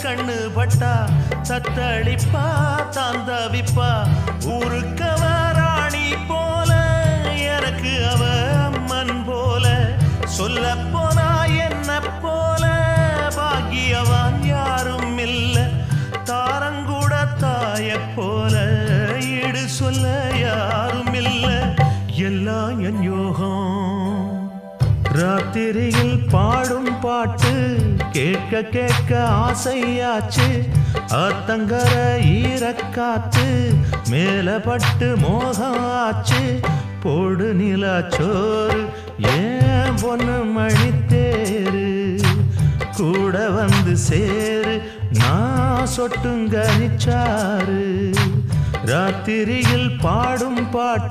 கண்ணு பட்டா தத்தளிப்பா தாந்தவிப்பா ஊருக்கவ ராணி போல எனக்கு அவ அம்மன் போல சொல்ல போனா என்ன போல பாக்கியவான் யாரும் இல்ல தாரங்கூட தாய போல ஈடு சொல்ல யாரும் இல்ல எல்லாம் என் யோகம் ராத்திரியில் பாடும் பாட்டு கேட்க கேட்க ஆசையாச்சு ஆத்தங்கர ஈரக்காத்து மேல பட்டு மோகம் ஆச்சு போடு நிலாச்சோறு ஏன் பொண்ணு மணித்தேரு கூட வந்து சேரு நான் சொட்டுங்க நிச்சாரு ராத்திரியில் பாடும் பாட்டு